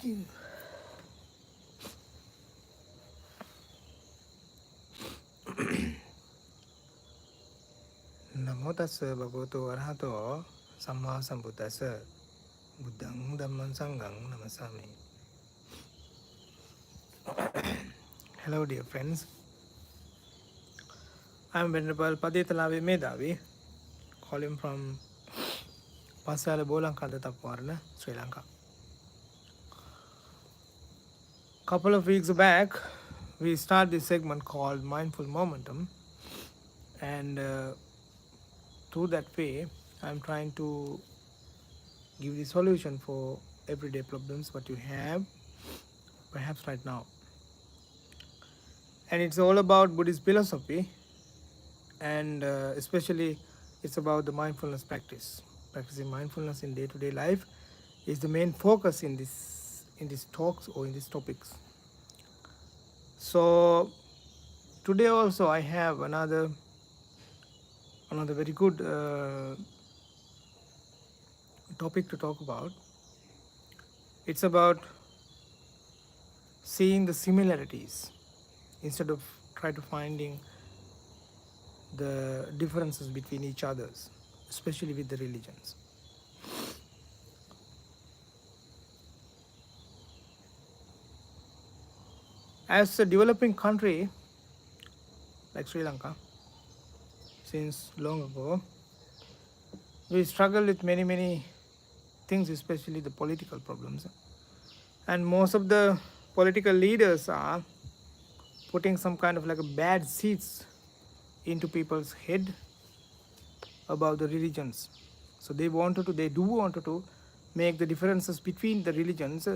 Namo tassa bhagavato arahato samma sambuddhassa buddhang dhammam sanghang namasami. Hello dear friends, I am Venerable Padetalavi Medavi, calling from Pasala Bolankada Thapoarana, Sri Lanka. Couple of weeks back, we started this segment called Mindful Momentum, and through that way, I am trying to give the solution for everyday problems what you have, perhaps right now. And it's all about Buddhist philosophy, and especially it's about the mindfulness practice. Practicing mindfulness in day-to-day life is the main focus in these talks or in these topics. So today also I have another very good topic to talk about. It's about seeing the similarities instead of trying to finding the differences between each others, especially with the religions. As a developing country like Sri Lanka, since long ago, we struggle with many things, especially the political problems. And most of the political leaders are putting some kind of like a bad seeds into people's head about the religions. So they do want to make the differences between the religions.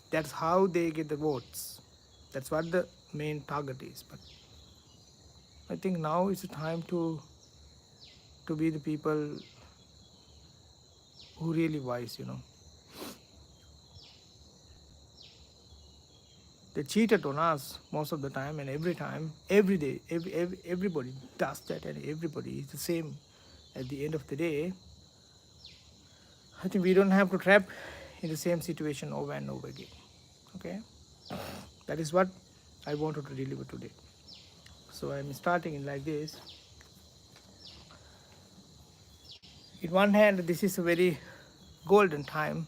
That's how they get the votes. That's what the main target is. But I think now is the time to be the people who really wise, They cheated on us most of the time, and every time, every day, everybody does that, and everybody is the same. At the end of the day, I think we don't have to trap in the same situation over and over again. Okay, that is what I wanted to deliver today. So I'm starting in like this. In one hand, this is a very golden time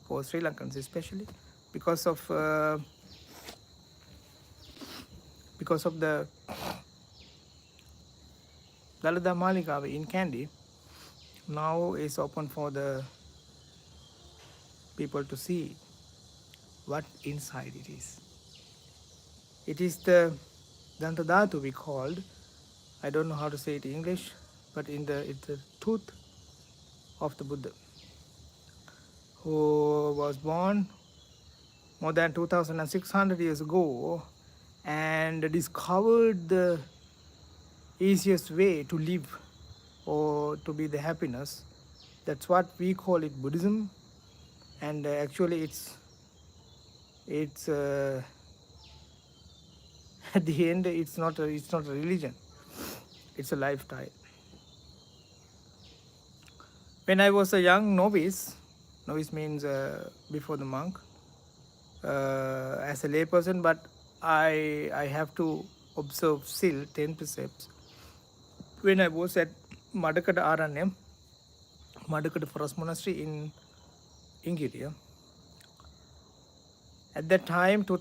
for Sri Lankans, especially because of the Dalada Malikawa in Kandy now is open for the people to see what inside it is. It is the Dantadhatu we called. I don't know how to say it in English, but it's the tooth of the Buddha, who was born more than 2,600 years ago and discovered the easiest way to live or to be the happiness. That's what we call it Buddhism, and actually it's at the end it's not a religion, it's a lifestyle. When I was a young novice means before the monk, as a layperson, but I have to observe still 10 precepts. When I was at Madakada Aranyam, Madakada Forest Monastery in Ingiriya, at that time, it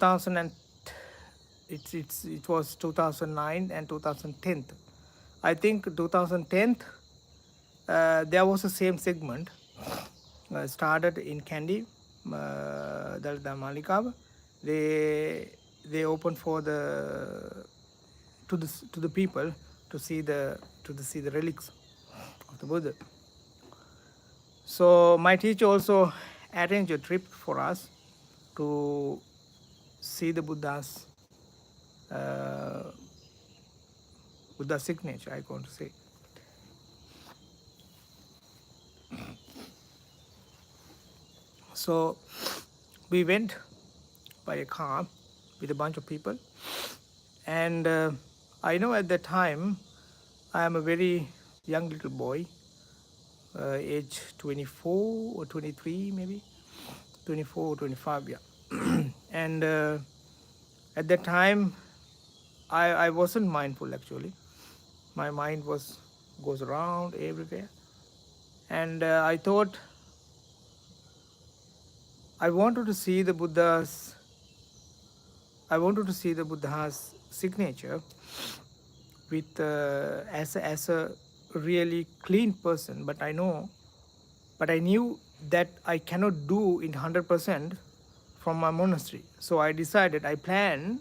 was 2009 and 2010. I think 2010 there was the same segment started in Kandy, Dalada Malikawa. They opened for the people to see the relics of the Buddha. So my teacher also arranged a trip for us to see the Buddha's Buddha signature, I want to say. So we went by a car with a bunch of people, and I know at that time I am a very young little boy, age 24 or 23 maybe, 24 or 25, yeah. And at that time, I wasn't mindful actually. My mind goes around everywhere, and I thought I wanted to see the Buddha's. I wanted to see the Buddha's signature with as a really clean person. But I knew that I cannot do it 100% from my monastery. So I decided, I planned,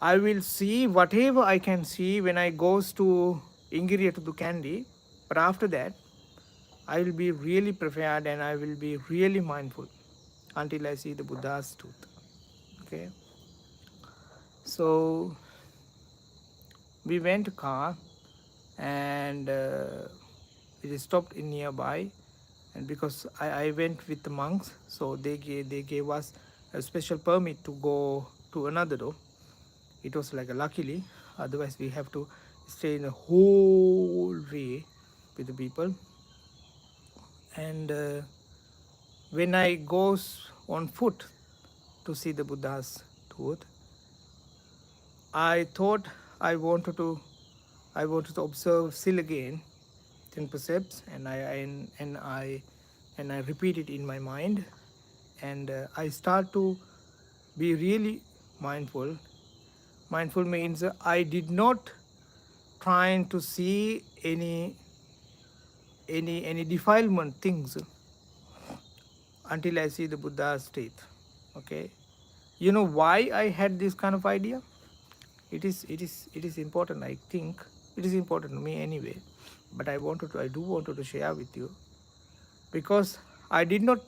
I will see whatever I can see when I goes to Ingiriya to do Kandy. But after that, I will be really prepared and I will be really mindful until I see the Buddha's tooth. Okay. So we went to car and it stopped in nearby, and because I went with the monks, so they gave us a special permit to go to another door. It was like a luckily, otherwise we have to stay in the whole way with the people. And when I goes on foot to see the Buddha's tooth, I thought I wanted to observe still again 10 precepts, and I repeat it in my mind, and I start to be really mindful. Mindful means I did not trying to see any defilement things until I see the Buddha's teeth. Okay, you know why I had this kind of idea? It is important. I think it is important to me anyway, but I do wanted to share with you, because I did not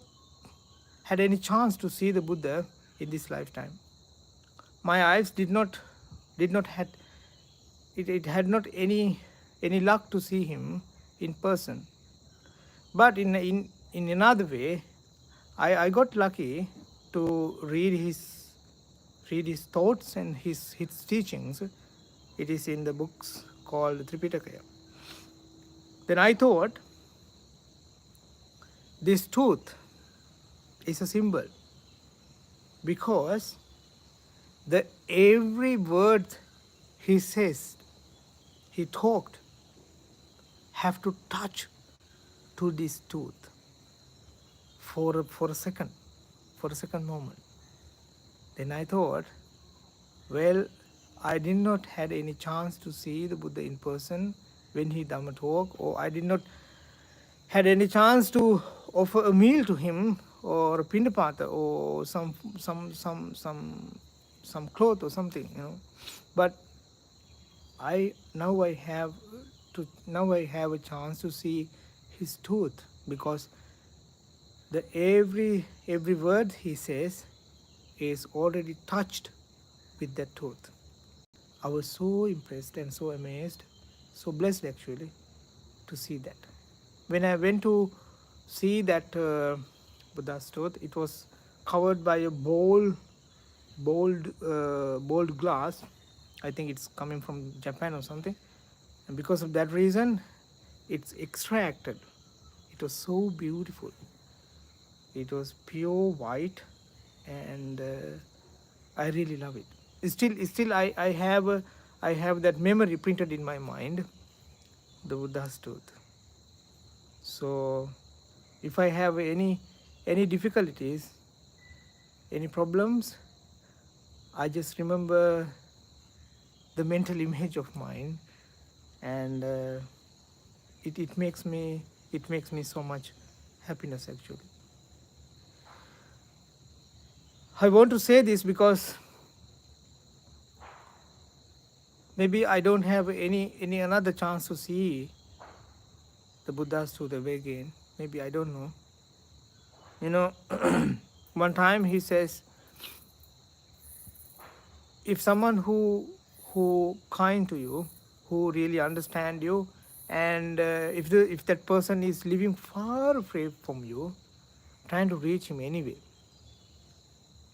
had any chance to see the Buddha in this lifetime. My eyes did not had it had not any luck to see him in person. But in another way, I got lucky to read his thoughts and his teachings. It is in the books called Tripitaka. Then I thought this tooth is a symbol, because the every word he says, he talked, have to touch to this tooth for a second moment. Then I thought, well, I did not had any chance to see the Buddha in person when he Dhamma talk, or I did not had any chance to offer a meal to him, or a pindapata, or some cloth or something, But now I have a chance to see his tooth, because the every word he says is already touched with that tooth. I was so impressed and so amazed, so blessed actually to see that. When I went to see that Buddha's tooth, it was covered by a bold glass. I think it's coming from Japan or something, and because of that reason, it's extracted. It was so beautiful. It was pure white, and I really love it. Still, I have that memory printed in my mind, the Buddha's tooth. So, if I have any difficulties, any problems, I just remember the mental image of mine, and it makes me so much happiness actually. I want to say this because maybe I don't have any another chance to see the Buddha's tooth ever again. Maybe, I don't know. One time he says, if someone who kind to you, who really understand you, and if that person is living far away from you, trying to reach him anyway.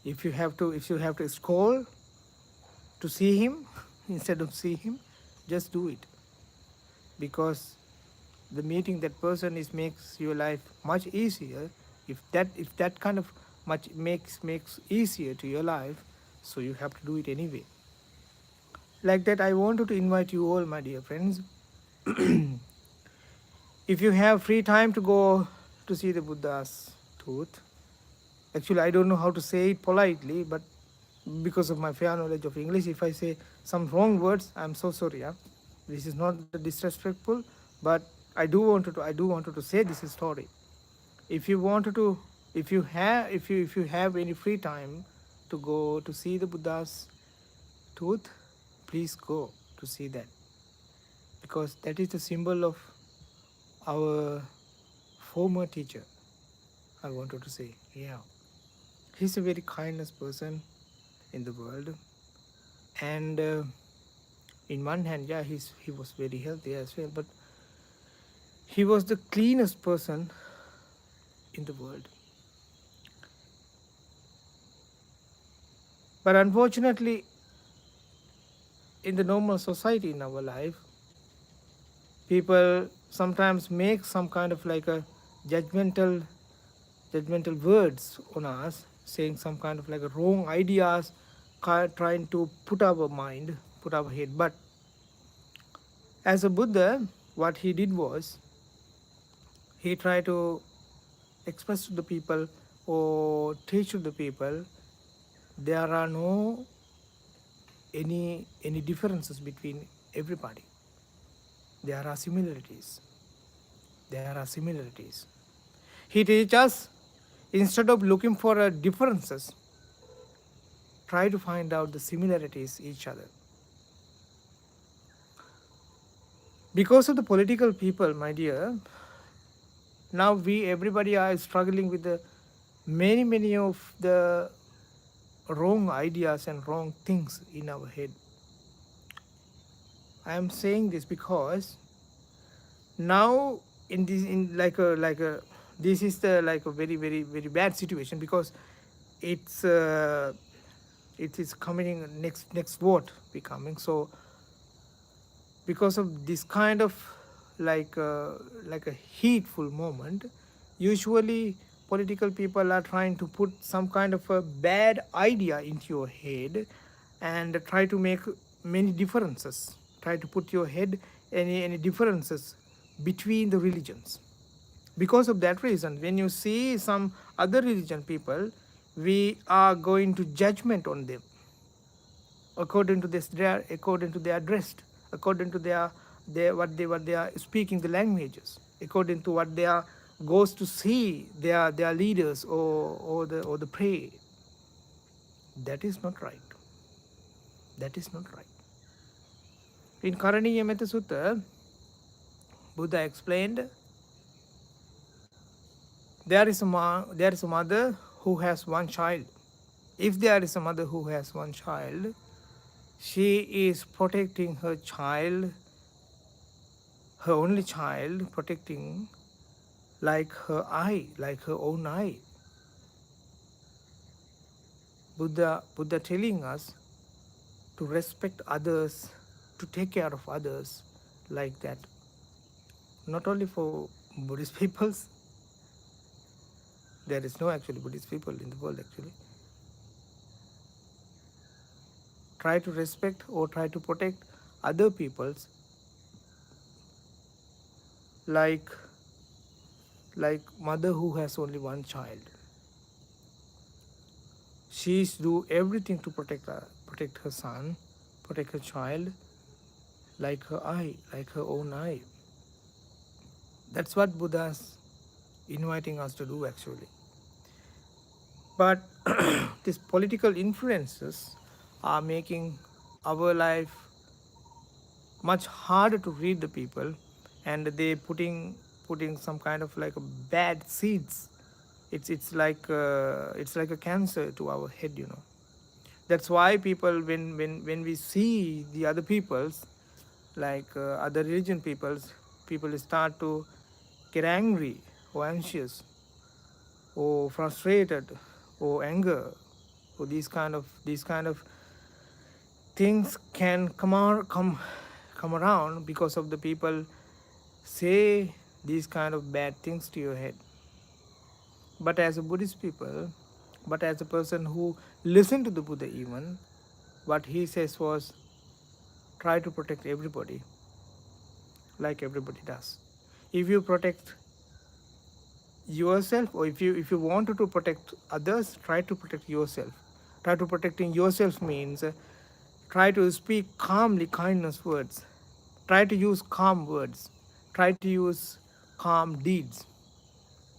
If you have to scroll to see him instead of see him, just do it, because the meeting that person makes your life much easier. If that kind of much makes easier to your life, so you have to do it anyway. Like that, I wanted to invite you all, my dear friends. If you have free time to go to see the Buddha's tooth, actually I don't know how to say it politely, but because of my fair knowledge of English, if I say some wrong words, I'm so sorry. Yeah? This is not disrespectful, but I do wanted to say this story. If you wanted to, if you have any free time to go to see the Buddha's tooth, please go to see that, because that is the symbol of our former teacher. I wanted to say, yeah, he's a very kindest person in the world, and in one hand, yeah, he was very healthy as well, but he was the cleanest person in the world. But unfortunately, in the normal society in our life, people sometimes make some kind of like a judgmental words on us, saying some kind of like a wrong ideas, trying to put our mind, put our head. But as a Buddha, what he did was, he tried to express to the people or teach to the people, there are no any differences between everybody. There are similarities. There are similarities. He teaches us, instead of looking for differences, try to find out the similarities each other. Because of the political people, my dear, now everybody are struggling with the many of the wrong ideas and wrong things in our head. I am saying this because now in this is the like a very bad situation, because it's it is coming next vote becoming. So because of this kind of like a heatful moment, usually political people are trying to put some kind of a bad idea into your head and try to make many differences, try to put your head any differences between the religions. Because of that reason, when you see some other religion people, we are going to judgment on them according to according to their dress, according to what they are speaking the languages, according to what they are goes to see their leaders or the pray. That is not right. That is not right. In Karaniya Metta Sutta, Buddha explained, there is a mother who has one child. If there is a mother who has one child, she is protecting her child, her only child, protecting like her eye, like her own eye. Buddha telling us to respect others, to take care of others like that. Not only for Buddhist peoples, there is no actually Buddhist people in the world actually. Try to respect or try to protect other peoples like mother who has only one child. She do everything to protect her son, protect her child, like her eye, like her own eye. That's what Buddha's inviting us to do actually. But these political influences are making our life much harder to read the people, and they putting some kind of like a bad seeds. It's like a cancer to our head, you know. That's why people, when we see the other peoples, like other religion peoples, people start to get angry or anxious or frustrated or anger, or these kind of things can come around because of the people say these kind of bad things to your head. But as a Buddhist people, But as a person who listened to the Buddha even, what he says was, try to protect everybody like everybody does. If you protect yourself, or if you wanted to protect others, try to protect yourself. Try to protecting yourself means try to speak calmly kindness words. Try to use calm words. Try to use calm deeds.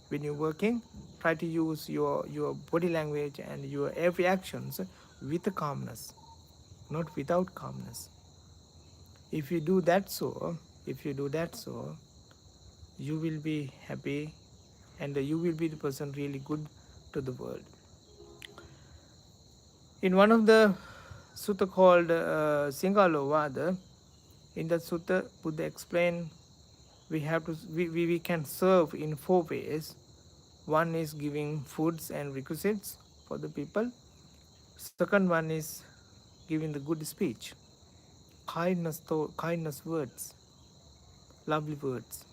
When you're working, try to use your body language and your every actions with calmness, not without calmness. If you do that so, you will be happy, and you will be the person really good to the world. In one of the sutta called Singalovada, in that sutta, Buddha explained we can serve in 4 ways. One is giving foods and requisites for the people. Second one is giving the good speech, kindness words, lovely words.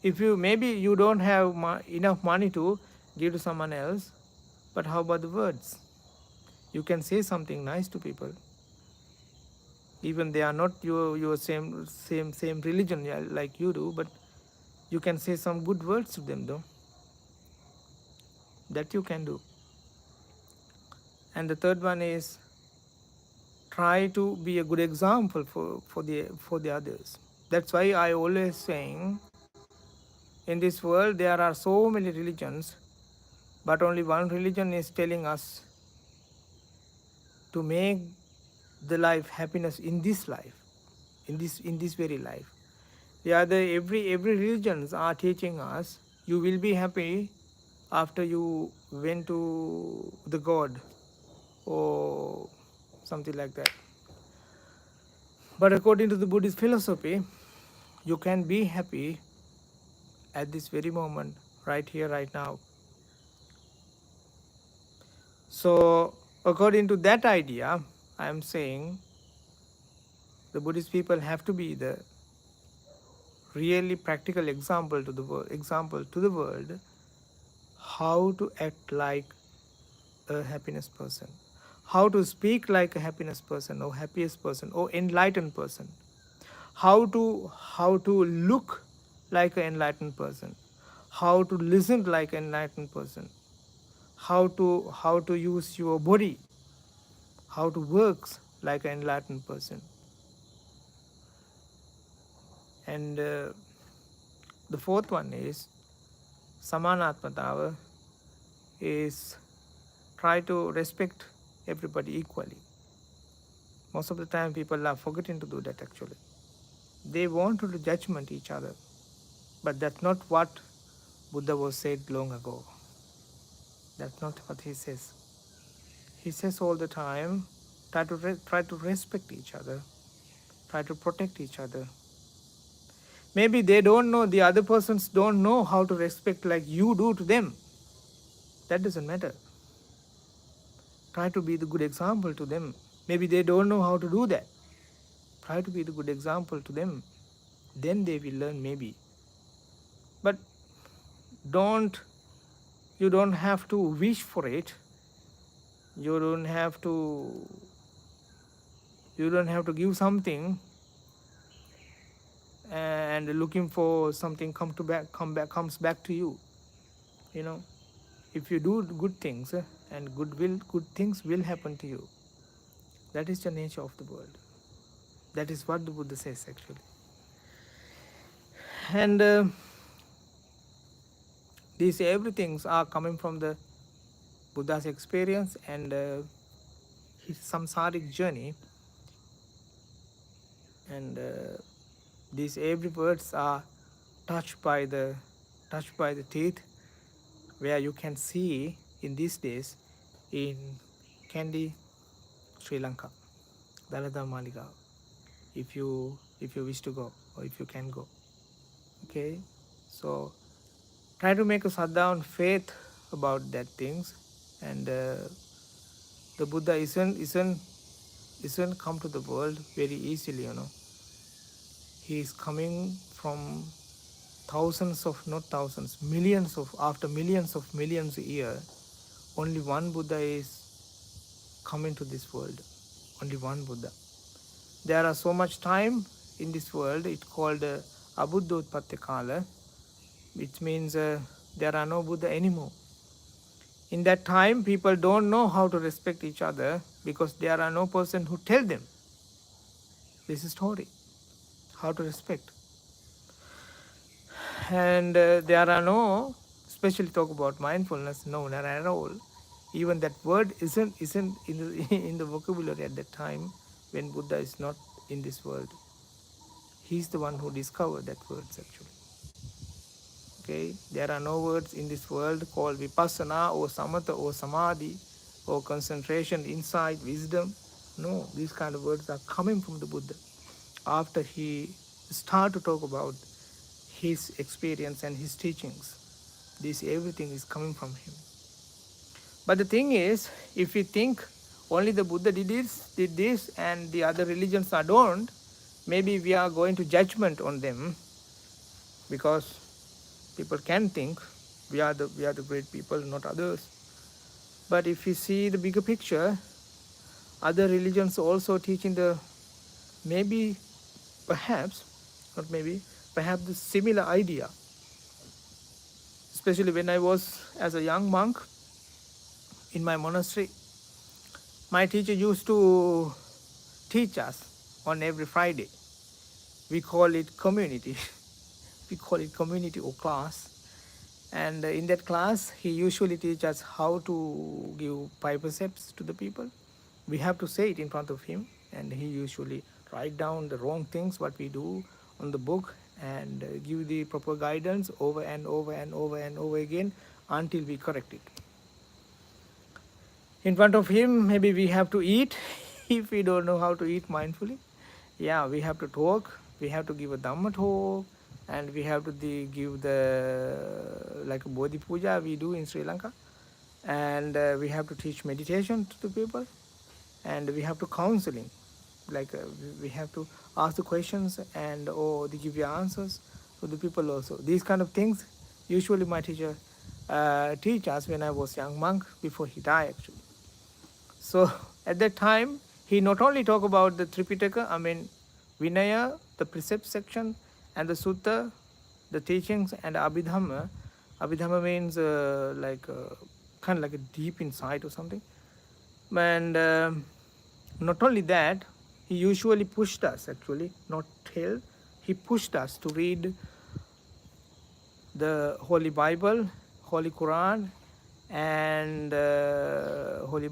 If maybe you don't have enough money to give to someone else, but how about the words? You can say something nice to people. Even they are not your same religion like you do, but you can say some good words to them though. That you can do. And the third one is try to be a good example for the others. That's why I always saying, in this world there are so many religions, but only one religion is telling us to make the life happiness in this life, in this very life. The other every religions are teaching us you will be happy after you went to the God or something like that. But according to the Buddhist philosophy, you can be happy at this very moment, right here, right now. So according to that idea, I am saying the Buddhist people have to be the really practical example to the world how to act like a happiness person, how to speak like a happiness person or happiest person or enlightened person, how to look like an enlightened person, how to listen like an enlightened person, how to use your body, how to work like an enlightened person. And the fourth one is samanatmatava, is try to respect everybody equally. Most of the time people are forgetting to do that actually. They want to do judgment each other, but that's not what Buddha was said long ago. That's not what he says. He says all the time, try to respect each other, try to protect each other. Maybe they don't know, the other persons don't know how to respect like you do to them. That doesn't matter. Try to be the good example to them. Maybe they don't know how to do that. Try to be the good example to them. Then they will learn maybe. But you don't have to wish for it. You don't have to give something and looking for something comes back to you. You know, if you do good things and good things will happen to you. That is the nature of the world. That is what the Buddha says actually. And these everything are coming from the Buddha's experience and his samsaric journey. And these every words are touched by the teeth, where you can see in these days in Kandy, Sri Lanka, Dalada Maligaon, if you wish to go or if you can go. Okay, so try to make a shutdown faith about that things. And the Buddha isn't come to the world very easily, you know. He is coming from thousands of, not thousands, millions of, after millions of millions a year, only one Buddha is coming to this world. Only one Buddha. There are so much time in this world. It's called Abuddhotpatte Kala, which means there are no Buddha anymore. In that time, people don't know how to respect each other because there are no person who tell them this is story, how to respect. And there are no, especially talk about mindfulness, no, not at all. Even that word isn't in the, in the vocabulary at that time when Buddha is not in this world. He's the one who discovered that words actually. Okay, there are no words in this world called vipassana or samatha or samadhi or concentration, insight, wisdom. No, these kind of words are coming from the Buddha after he started to talk about his experience and his teachings. This everything is coming from him. But the thing is, if we think only the Buddha did this and the other religions don't, maybe we are going to judgment on them, because people can think we are the great people, not others. But if you see the bigger picture, other religions also teaching the maybe, perhaps, not maybe, perhaps the similar idea. Especially when I was as a young monk in my monastery, my teacher used to teach us on every Friday. We call it community. We call it community or class. And in that class, he usually teaches us how to give 5 precepts to the people. We have to say it in front of him, and he usually write down the wrong things, what we do on the book, and give the proper guidance over and over and over and over again until we correct it. In front of him, maybe we have to eat if we don't know how to eat mindfully. Yeah, we have to talk, we have to give a Dhamma talk, and we have to give the, like a Bodhi Puja we do in Sri Lanka. And we have to teach meditation to the people, and we have to counseling. Like we have to ask the questions and or they give you answers to the people also. These kind of things usually my teacher teach us when I was young monk before he died actually. So at that time he not only talk about the Tripitaka, I mean Vinaya, the precept section, and the Sutta, the teachings, and Abhidhamma. Abhidhamma means kind of like a deep insight or something. And not only that, he usually pushed us actually, not tell, he pushed us to read the Holy Bible, Holy Quran, and Holy,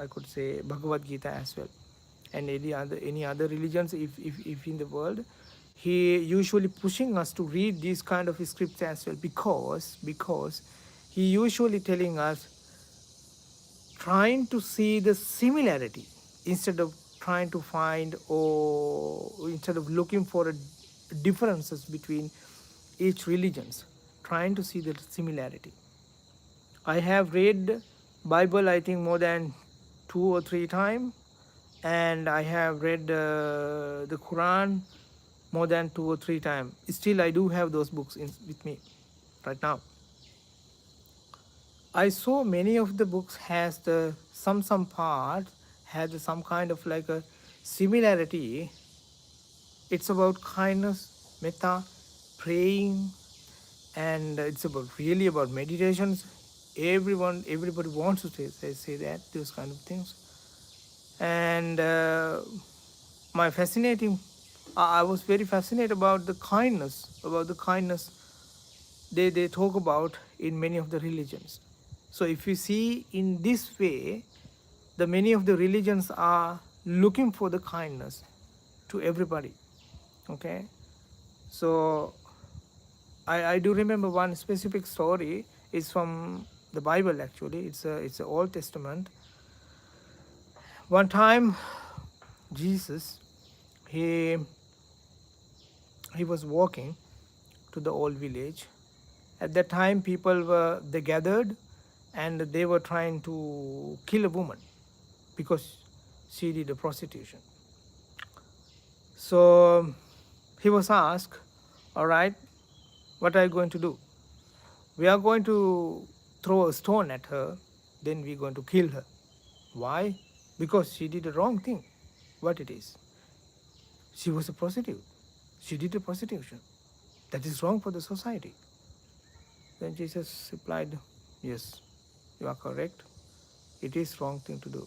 I could say, Bhagavad Gita as well, and any other religions if in the world. He usually pushing us to read these kind of scripts as well, because he usually telling us, trying to see the similarity instead of trying to find, or instead of looking for differences between each religions, trying to see the similarity. I have read Bible I think more than 2 or 3 times, and I have read the Quran more than 2 or 3 times. Still I do have those books with me right now. I saw many of the books has the some part has some kind of like a similarity. It's about kindness, metta, praying, and it's about really about meditations. Everybody wants to say that, those kind of things. And my fascinating, I was very fascinated about the kindness, they talk about in many of the religions. So if you see in this way, the many of the religions are looking for the kindness to everybody. Okay, so I do remember one specific story. It's from the Bible actually. It's a Old Testament. One time, Jesus, he was walking to the old village. At that time, they gathered, and they were trying to kill a woman because she did a prostitution. So he was asked, all right, what are you going to do? We are going to throw a stone at her, then we're going to kill her. Why? Because she did the wrong thing. What it is? She was a prostitute. She did a prostitution. That is wrong for the society. Then Jesus replied, yes, you are correct. It is wrong thing to do.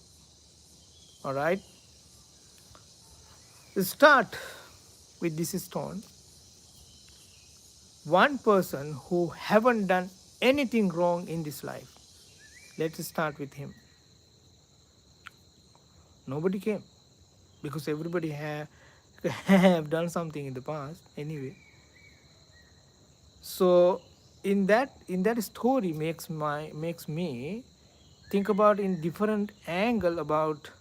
All right? Start with this stone. One person who haven't done anything wrong in this life. Let's start with him. Nobody came because everybody have done something in the past anyway. So in that story makes me think about in different angle about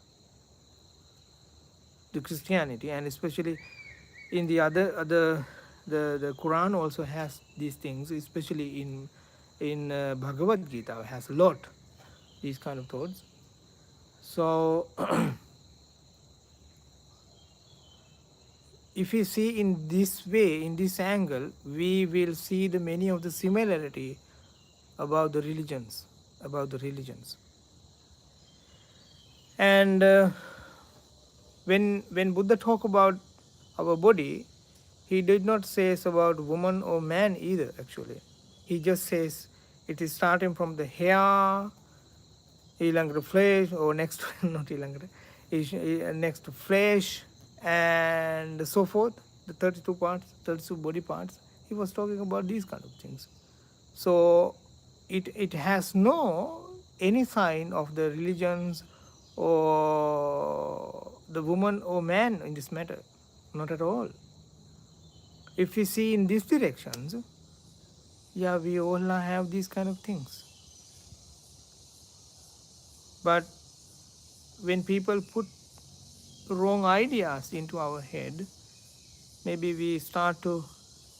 the Christianity, and especially in the the Quran also has these things, especially in Bhagavad Gita has a lot these kind of thoughts. So if we see in this way, in this angle, we will see the many of the similarity about the religions, And when Buddha talk about our body, he did not say about woman or man either. Actually, he just says it is starting from the hair, ඊළඟට flesh, or next not ඊළඟට next to flesh, and so forth, the 32 parts, 32 body parts. He was talking about these kind of things. So it has no any sign of the religions or the woman or man in this matter, not at all. If we see in these directions, yeah, we all have these kind of things. But when people put wrong ideas into our head, maybe we start to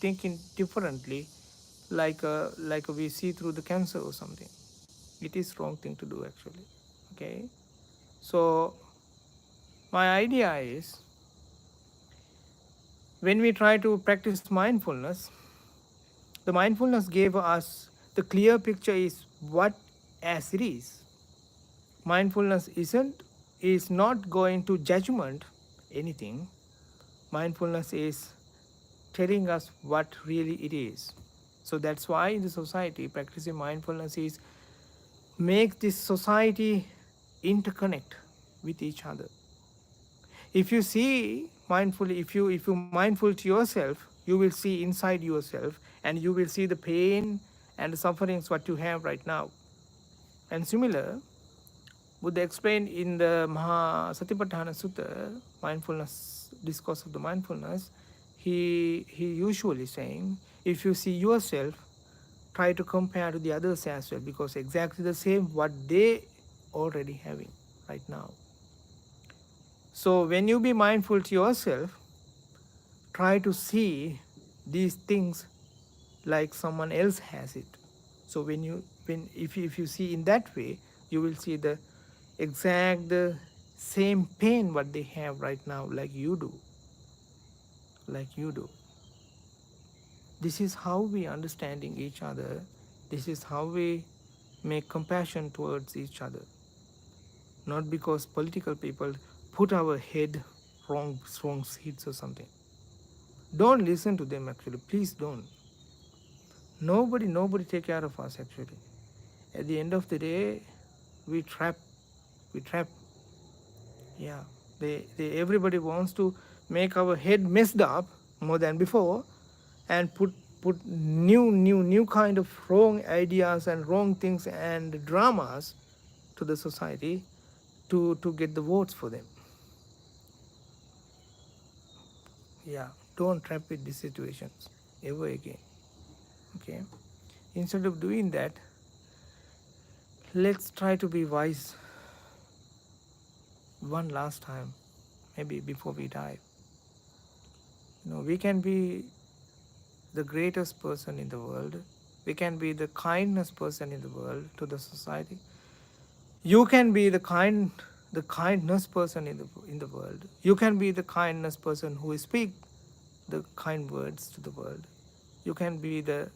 thinking differently, like we see through the cancer or something. It is wrong thing to do actually. Okay, so my idea is when we try to practice mindfulness, the mindfulness gave us the clear picture is what as it is. Mindfulness is not going to judgment anything. Mindfulness is telling us what really it is. So that's why in the society, practicing mindfulness is make this society interconnect with each other. If you see mindfully, if you mindful to yourself, you will see inside yourself, and you will see the pain and the sufferings what you have right now. And similar, Buddha explained in the Maha Satipatthana Sutta, mindfulness, discourse of the mindfulness, he usually saying, if you see yourself, try to compare to the others as well, because exactly the same what they already having right now. So when you be mindful to yourself, try to see these things like someone else has it. So if you see in that way, you will see the exact the same pain what they have right now, like you do. This is how we understanding each other. This is how we make compassion towards each other. Not because political people put our head wrong seats or something. Don't listen to them actually. Please don't. Nobody take care of us actually. At the end of the day, we trap. Yeah, everybody wants to make our head messed up more than before, and put new kind of wrong ideas and wrong things and dramas to the society to get the votes for them. Yeah, don't trap with these situations ever again. Okay, instead of doing that, let's try to be wise one last time, maybe before we die. We can be the greatest person in the world. We can be the kindest person in the world to the society. You can be the kindness person in the world. You can be the kindness person who speak the kind words to the world. You can be the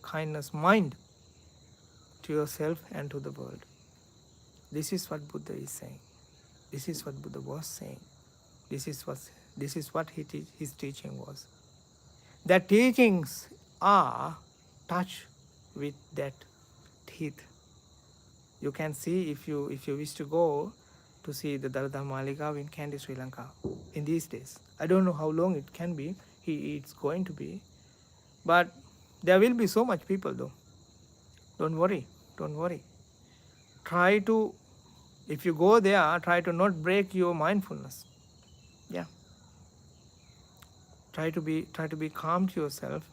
kindness mind. to yourself and to the world. This is what Buddha is saying. This is what Buddha was saying. This is what his teaching was. That teachings are touched with that teeth. You can see if you wish to go to see the Dalada Malika in Kandy, Sri Lanka in these days. I don't know how long it can be. It's going to be. But there will be so much people though. Don't worry. Don't worry. Try to, if you go there, try to not break your mindfulness. Yeah. Try to be calm to yourself.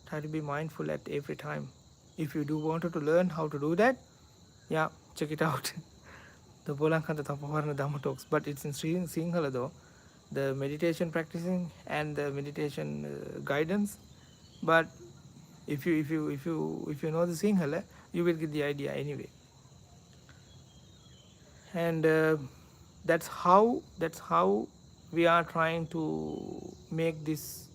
Try to be mindful at every time. If you do want to learn how to do that, yeah, check it out. The Bolankanta Thapoarana Dhamma talks, but it's in Sinhala though. The meditation practicing and the meditation guidance. But if you know the Sinhala, you will get the idea anyway. And that's how we are trying to make this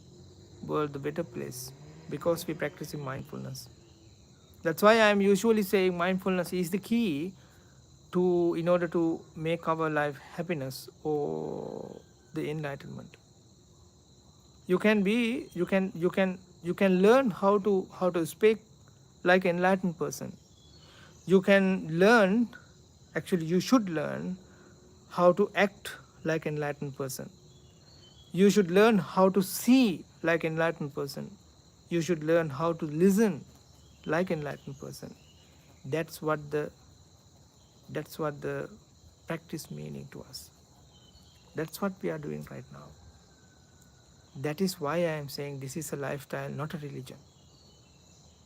world a better place, because we practice mindfulness. That's why I am usually saying mindfulness is the key in order to make our life happiness or the enlightenment. You can learn how to speak like an enlightened person. You can learn, actually you should learn how to act like an enlightened person. You should learn how to see like an enlightened person. You should learn how to listen like an enlightened person. That's what the practice meaning to us. That's what we are doing right now. That is why I am saying this is a lifestyle, not a religion.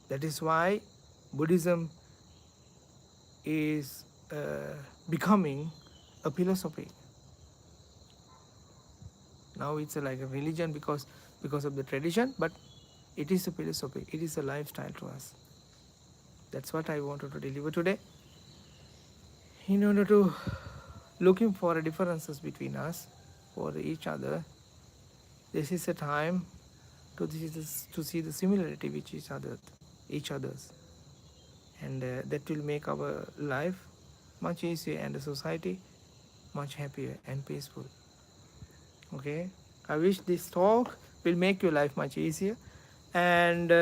That is why Buddhism is becoming a philosophy. Now it's like a religion because of the tradition, but it is a philosophy. It is a lifestyle to us. That's what I wanted to deliver today. In order to looking for differences between us, for each other, this is a time to see the similarity with each other's, and that will make our life much easier and the society much happier and peaceful. Okay, I wish this talk will make your life much easier. And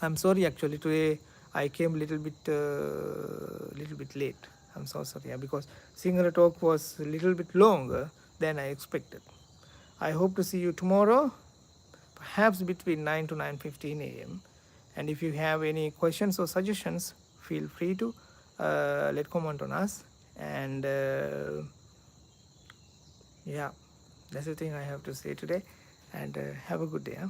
I'm sorry, actually today I came a little bit late. I'm so sorry, because Sinhala talk was a little bit longer than I expected. I hope to see you tomorrow, perhaps between 9 to 9:15 a.m. And if you have any questions or suggestions, feel free to let comment on us. And yeah, that's the thing I have to say today. And have a good day. Huh?